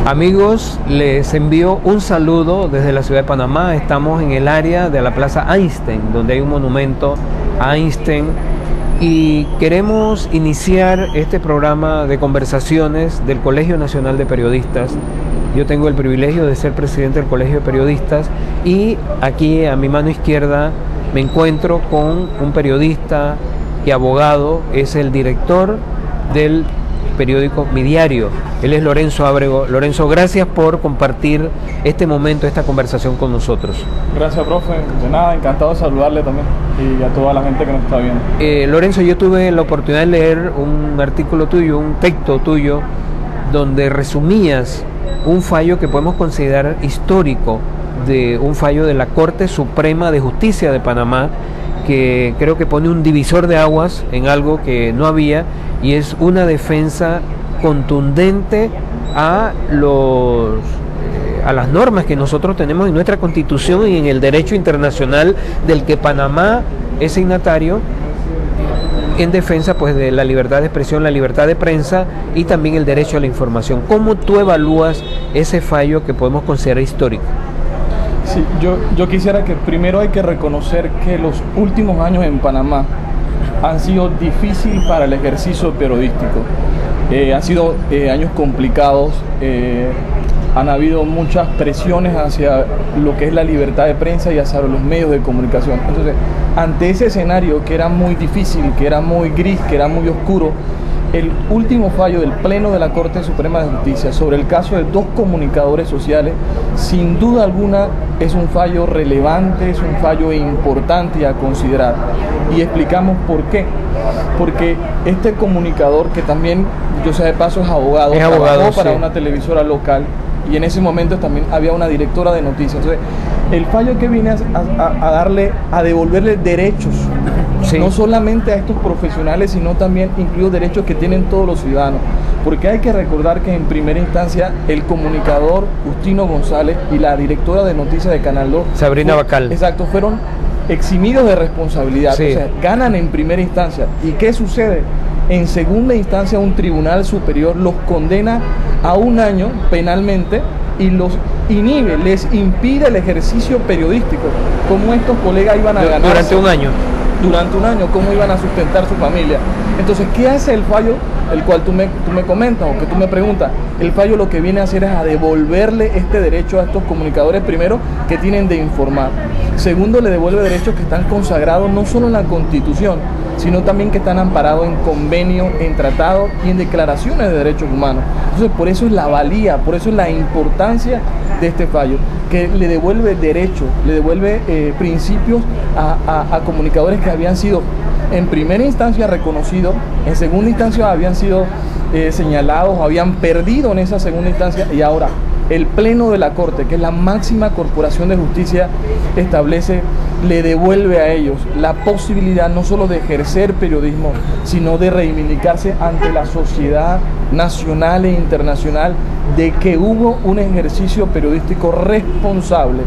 Amigos, les envío un saludo desde la ciudad de Panamá. Estamos en el área de la Plaza Einstein, donde hay un monumento a Einstein, y queremos iniciar este programa de conversaciones del Colegio Nacional de Periodistas. Yo tengo el privilegio de ser presidente del Colegio de Periodistas, y aquí a mi mano izquierda me encuentro con un periodista y abogado. Es el director del periódico Mi Diario. Él es Lorenzo Ábrego. Lorenzo, gracias por compartir este momento, esta conversación con nosotros. Gracias, profe. De nada, encantado de saludarle también y a toda la gente que nos está viendo. Lorenzo, yo tuve la oportunidad de leer un artículo tuyo, un texto tuyo, donde resumías un fallo que podemos considerar histórico, de un fallo de la Corte Suprema de Justicia de Panamá, que creo que pone un divisor de aguas en algo que no había, y es una defensa contundente a las normas que nosotros tenemos en nuestra Constitución y en el derecho internacional del que Panamá es signatario, en defensa pues de la libertad de expresión, la libertad de prensa y también el derecho a la información. ¿Cómo tú evalúas ese fallo que podemos considerar histórico? Sí, yo quisiera que primero hay que reconocer que los últimos años en Panamá han sido difíciles para el ejercicio periodístico. Han sido años complicados, han habido muchas presiones hacia lo que es la libertad de prensa y hacia los medios de comunicación. Entonces, ante ese escenario que era muy difícil, que era muy gris, que era muy oscuro, el último fallo del Pleno de la Corte Suprema de Justicia sobre el caso de dos comunicadores sociales, sin duda alguna es un fallo relevante, es un fallo importante a considerar. Y explicamos por qué. Porque este comunicador, que también, yo sé de paso, es abogado, trabajó para una televisora local, y en ese momento también había una directora de noticias. Entonces, el fallo que viene a devolverle derechos, sí, no solamente a estos profesionales, sino también incluidos derechos que tienen todos los ciudadanos. Porque hay que recordar que en primera instancia el comunicador Justino González y la directora de noticias de Canal 2, Sabrina Bacal, exacto, fueron eximidos de responsabilidad, sí. O sea, ganan en primera instancia. ¿Y qué sucede? En segunda instancia un tribunal superior los condena a 1 año penalmente y los inhibe, les impide el ejercicio periodístico. ¿Cómo estos colegas iban a ganar? Durante 1 año. Durante 1 año, ¿cómo iban a sustentar su familia? Entonces, ¿qué hace el fallo, el cual tú me comentas o que tú me preguntas? El fallo lo que viene a hacer es a devolverle este derecho a estos comunicadores, primero, que tienen de informar. Segundo, le devuelve derechos que están consagrados no solo en la Constitución, sino también que están amparados en convenios, en tratados y en declaraciones de derechos humanos. Entonces, por eso es la valía, por eso es la importancia de este fallo, que le devuelve derechos, le devuelve principios a comunicadores que habían sido en primera instancia reconocidos, en segunda instancia habían sido señalados, habían perdido en esa segunda instancia, y ahora el Pleno de la Corte, que es la máxima corporación de justicia, le devuelve a ellos la posibilidad no solo de ejercer periodismo, sino de reivindicarse ante la sociedad nacional e internacional de que hubo un ejercicio periodístico responsable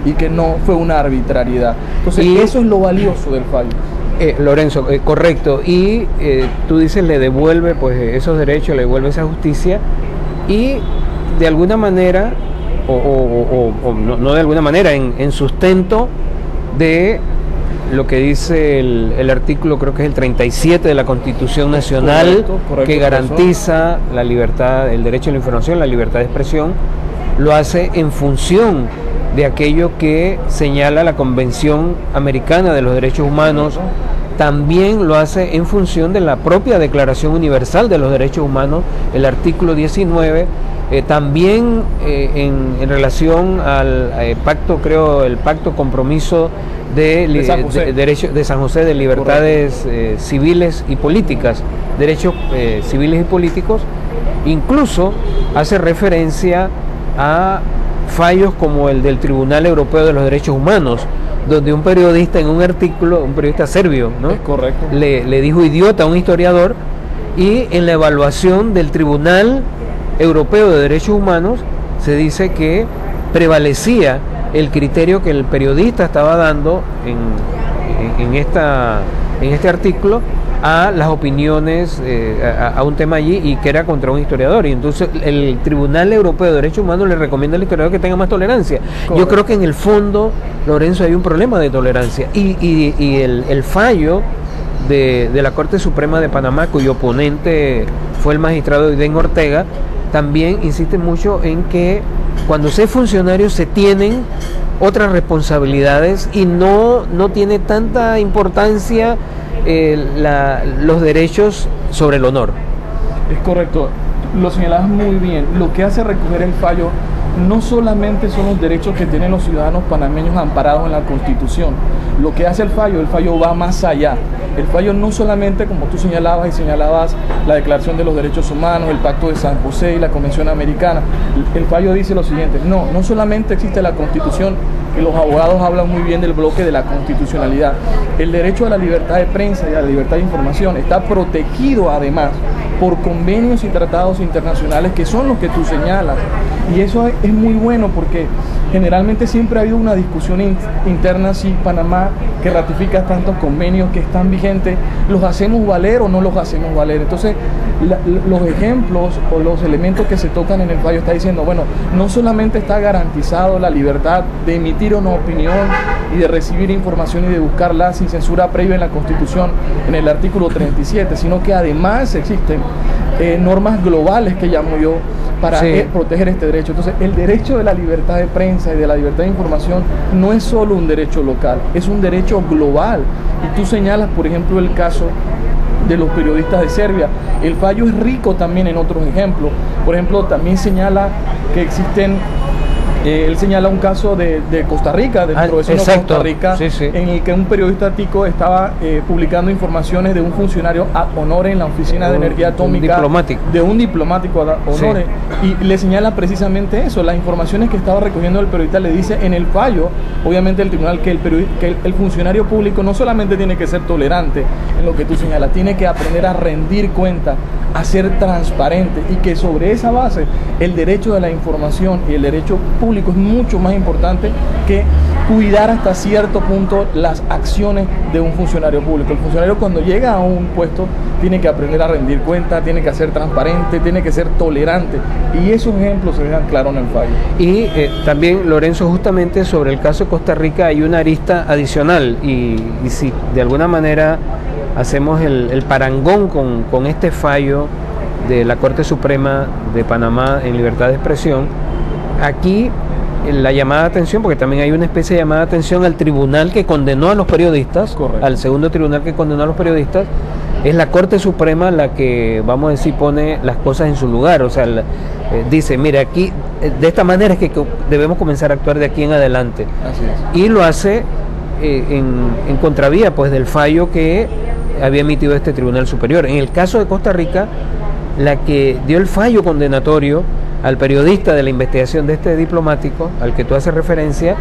y que no fue una arbitrariedad. Entonces, eso es lo valioso del fallo. Lorenzo, correcto. Y tú dices, le devuelve pues esos derechos, le devuelve esa justicia, y de alguna manera, no de alguna manera, en sustento de lo que dice el artículo, creo que es el 37 de la Constitución Nacional, correcto, que garantiza la libertad, el derecho a la información, la libertad de expresión, lo hace en función de aquello que señala la Convención Americana de los Derechos Humanos. También lo hace en función de la propia Declaración Universal de los Derechos Humanos, el artículo 19, también en relación al pacto, creo, el pacto compromiso de San José de libertades civiles y políticas, derechos civiles y políticos. Incluso hace referencia a fallos como el del Tribunal Europeo de los Derechos Humanos, donde un periodista en un artículo, un periodista serbio, ¿no?, es correcto, le dijo idiota a un historiador, y en la evaluación del Tribunal Europeo de Derechos Humanos se dice que prevalecía el criterio que el periodista estaba dando en este artículo, a las opiniones, a un tema allí, y que era contra un historiador. Y entonces el Tribunal Europeo de Derechos Humanos le recomienda al historiador que tenga más tolerancia. Correcto. Yo creo que en el fondo, Lorenzo, hay un problema de tolerancia. Y el fallo de la Corte Suprema de Panamá, cuyo oponente fue el magistrado Iden Ortega, también insiste mucho en que cuando se es funcionario se tienen otras responsabilidades y no tiene tanta importancia los derechos sobre el honor. Es correcto, lo señalabas muy bien. Lo que hace recoger el fallo no solamente son los derechos que tienen los ciudadanos panameños amparados en la Constitución. Lo que hace el fallo va más allá. El fallo no solamente, como tú señalabas la Declaración de los Derechos Humanos, el Pacto de San José y la Convención Americana. El fallo dice lo siguiente: no solamente existe la Constitución, que los abogados hablan muy bien del bloque de la constitucionalidad. El derecho a la libertad de prensa y a la libertad de información está protegido además por convenios y tratados internacionales que son los que tú señalas. Y eso es muy bueno porque generalmente siempre ha habido una discusión interna si Panamá, que ratifica tantos convenios que están vigentes, los hacemos valer o no los hacemos valer. Entonces, los ejemplos o los elementos que se tocan en el fallo está diciendo, bueno, no solamente está garantizado la libertad de emitir una opinión y de recibir información y de buscarla sin censura previa en la Constitución, en el artículo 37, sino que además existen normas globales que llamo yo para proteger este derecho. Entonces, el derecho de la libertad de prensa y de la libertad de información no es solo un derecho local, es un derecho global. Y tú señalas, por ejemplo, el caso de los periodistas de Serbia. El fallo es rico también en otros ejemplos. Por ejemplo, también señala que existen... él señala un caso de Costa Rica, del profesor de Costa Rica, en el que un periodista tico estaba publicando informaciones de un funcionario ad honore en la Oficina de Energía Atómica, de un diplomático ad honore, y le señala precisamente eso, las informaciones que estaba recogiendo el periodista. Le dice en el fallo, obviamente el tribunal, que el funcionario público no solamente tiene que ser tolerante en lo que tú señalas, tiene que aprender a rendir cuenta, a ser transparente, y que sobre esa base el derecho de la información y el derecho público es mucho más importante que cuidar hasta cierto punto las acciones de un funcionario público. El funcionario, cuando llega a un puesto, tiene que aprender a rendir cuenta, tiene que ser transparente, tiene que ser tolerante, y esos ejemplos se dejan claros en el fallo. Y también, Lorenzo, justamente sobre el caso de Costa Rica hay una arista adicional, y si de alguna manera hacemos el parangón con este fallo de la Corte Suprema de Panamá en libertad de expresión, aquí la llamada de atención, porque también hay una especie de llamada de atención al tribunal que condenó a los periodistas, correcto, al segundo tribunal que condenó a los periodistas, es la Corte Suprema la que, vamos a decir, pone las cosas en su lugar. O sea, dice, mire, aquí, de esta manera es que debemos comenzar a actuar de aquí en adelante. Así es. Y lo hace en contravía, pues, del fallo que había emitido este Tribunal Superior. En el caso de Costa Rica, la que dio el fallo condenatorio al periodista de la investigación de este diplomático al que tú haces referencia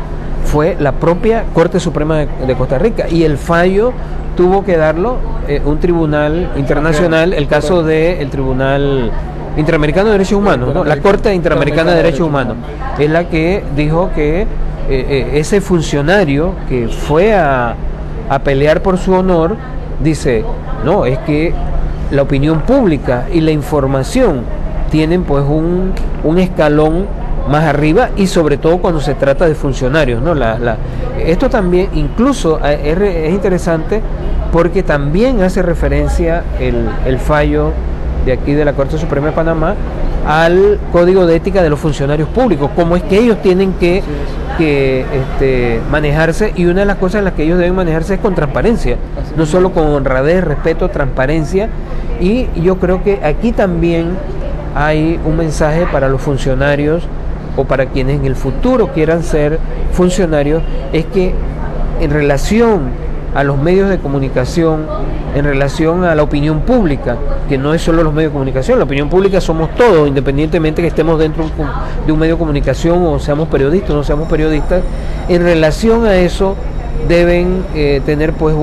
fue la propia Corte Suprema de Costa Rica, y el fallo tuvo que darlo un tribunal internacional, el caso del Tribunal Interamericano de Derechos Humanos, ¿no? La Corte Interamericana de Derechos Humanos es la que dijo que ese funcionario que fue a pelear por su honor, dice, no, es que la opinión pública y la información tienen pues un escalón más arriba, y sobre todo cuando se trata de funcionarios, ¿no? Esto también incluso es interesante porque también hace referencia el fallo de aquí de la Corte Suprema de Panamá al Código de Ética de los Funcionarios Públicos, cómo es que ellos tienen que manejarse, y una de las cosas en las que ellos deben manejarse es con transparencia, no solo con honradez, respeto, transparencia. Y yo creo que aquí también hay un mensaje para los funcionarios o para quienes en el futuro quieran ser funcionarios, es que en relación a los medios de comunicación, en relación a la opinión pública, que no es solo los medios de comunicación, la opinión pública somos todos, independientemente que estemos dentro de un medio de comunicación o seamos periodistas o no seamos periodistas, en relación a eso deben tener pues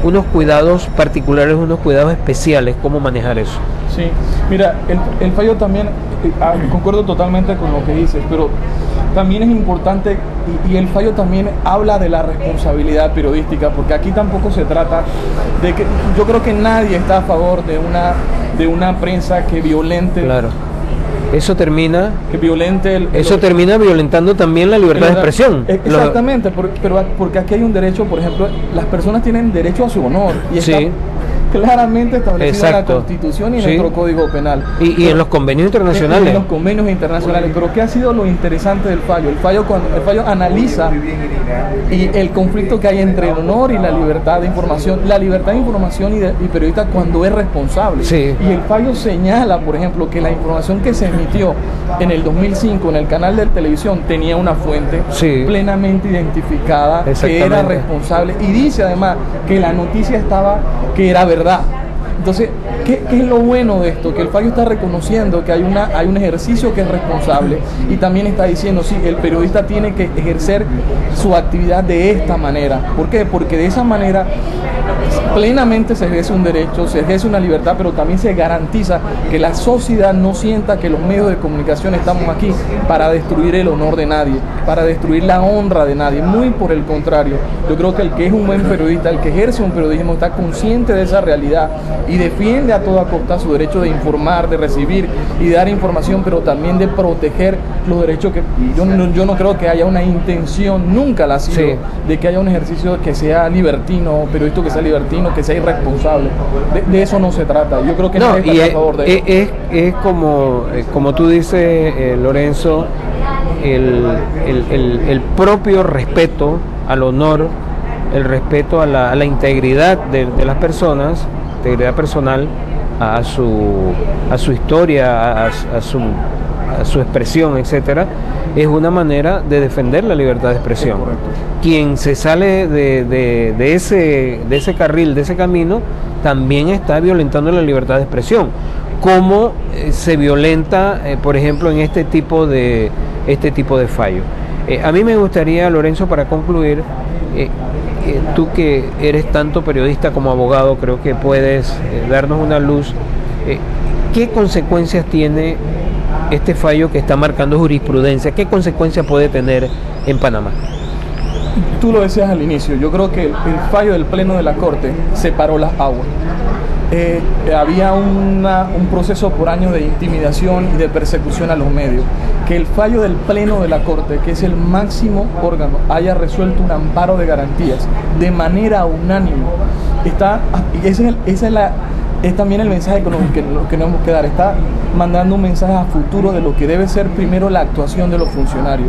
unos cuidados particulares, unos cuidados especiales, cómo manejar eso. Sí, mira, el fallo también, concuerdo totalmente con lo que dices, pero también es importante, y el fallo también habla de la responsabilidad periodística, porque aquí tampoco se trata de que, yo creo que nadie está a favor de una prensa que violente. Claro. Eso termina, eso termina violentando también la libertad de expresión. Exactamente, porque aquí hay un derecho, por ejemplo, las personas tienen derecho a su honor, y está claramente establecido en la Constitución y en nuestro Código Penal. Y en los convenios internacionales. En los convenios internacionales. Pero ¿qué ha sido lo interesante del fallo? El fallo analiza el conflicto que hay entre el honor y la libertad de información. La libertad de información y periodista cuando es responsable. Sí. Y el fallo señala, por ejemplo, que la información que se emitió en el 2005 en el canal de televisión tenía una fuente plenamente identificada, que era responsable, y dice además que la noticia que era verdad. Entonces, ¿qué es lo bueno de esto? Que el fallo está reconociendo que hay un ejercicio que es responsable, y también está diciendo, sí, el periodista tiene que ejercer su actividad de esta manera. ¿Por qué? Porque de esa manera plenamente se ejerce un derecho, se ejerce una libertad, pero también se garantiza que la sociedad no sienta que los medios de comunicación estamos aquí para destruir el honor de nadie, para destruir la honra de nadie. Muy por el contrario, yo creo que el que es un buen periodista, el que ejerce un periodismo, está consciente de esa realidad y defiende a toda costa su derecho de informar, de recibir y de dar información, pero también de proteger los derechos. Que yo no creo que haya una intención, nunca la ha sido, de que haya un ejercicio que sea libertino, periodista que sea libertino, que sea irresponsable. De eso no se trata. Yo creo que no está a favor de eso. Es como tú dices, Lorenzo, el propio respeto al honor, el respeto a la integridad de las personas, integridad personal, a su historia, a su expresión, etcétera, es una manera de defender la libertad de expresión. Quien se sale de ese carril, de ese camino, también está violentando la libertad de expresión. ¿Cómo se violenta, por ejemplo, en este tipo de fallo? A mí me gustaría, Lorenzo, para concluir, tú que eres tanto periodista como abogado, creo que puedes darnos una luz. ¿Qué consecuencias tiene este fallo que está marcando jurisprudencia? ¿Qué consecuencias puede tener en Panamá? Tú lo decías al inicio, yo creo que el fallo del Pleno de la Corte separó las aguas. Había un proceso por años de intimidación y de persecución a los medios. Que el fallo del Pleno de la Corte, que es el máximo órgano, haya resuelto un amparo de garantías de manera unánime, es también el mensaje que nos tenemos que dar. Está mandando un mensaje a futuro de lo que debe ser primero la actuación de los funcionarios,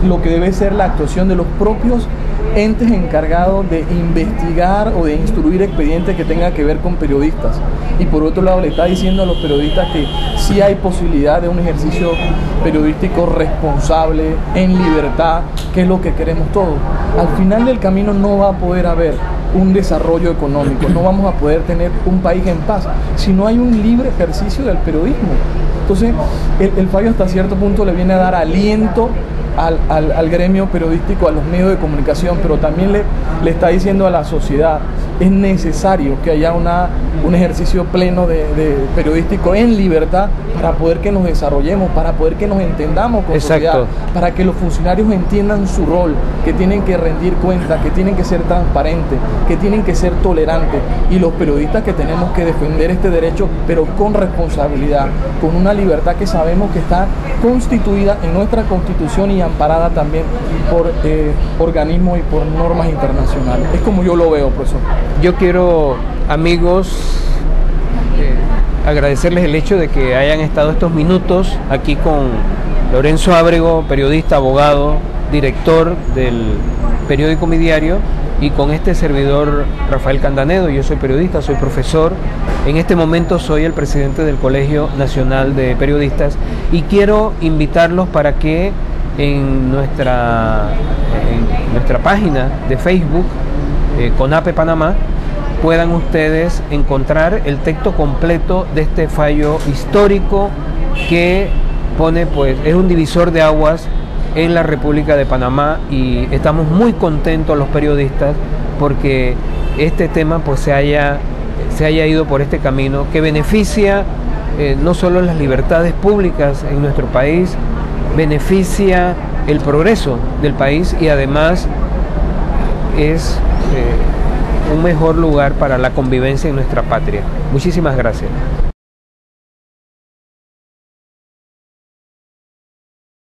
lo que debe ser la actuación de los propios entes encargados de investigar o de instruir expedientes que tengan que ver con periodistas. Y por otro lado le está diciendo a los periodistas que sí hay posibilidad de un ejercicio periodístico responsable, en libertad, que es lo que queremos todos. Al final del camino no va a poder haber un desarrollo económico, no vamos a poder tener un país en paz si no hay un libre ejercicio del periodismo. Entonces el fallo hasta cierto punto le viene a dar aliento al gremio periodístico, a los medios de comunicación, pero también le está diciendo a la sociedad: es necesario que haya un ejercicio pleno de periodístico en libertad para poder que nos desarrollemos, para poder que nos entendamos con sociedad, para que los funcionarios entiendan su rol, que tienen que rendir cuentas, que tienen que ser transparentes, que tienen que ser tolerantes, y los periodistas que tenemos que defender este derecho, pero con responsabilidad, con una libertad que sabemos que está constituida en nuestra Constitución y amparada también por organismos y por normas internacionales. Es como yo lo veo, profesor. Yo quiero, amigos, agradecerles el hecho de que hayan estado estos minutos aquí con Lorenzo Ábrego, periodista, abogado, director del periódico Mi Diario, y con este servidor Rafael Candanedo. Yo soy periodista, soy profesor. En este momento soy el presidente del Colegio Nacional de Periodistas, y quiero invitarlos para que en nuestra página de Facebook, CONAPE Panamá, puedan ustedes encontrar el texto completo de este fallo histórico que pone, pues, es un divisor de aguas en la República de Panamá, y estamos muy contentos los periodistas porque este tema pues se haya ido por este camino que beneficia no solo las libertades públicas en nuestro país, beneficia el progreso del país y además es un mejor lugar para la convivencia en nuestra patria. Muchísimas gracias.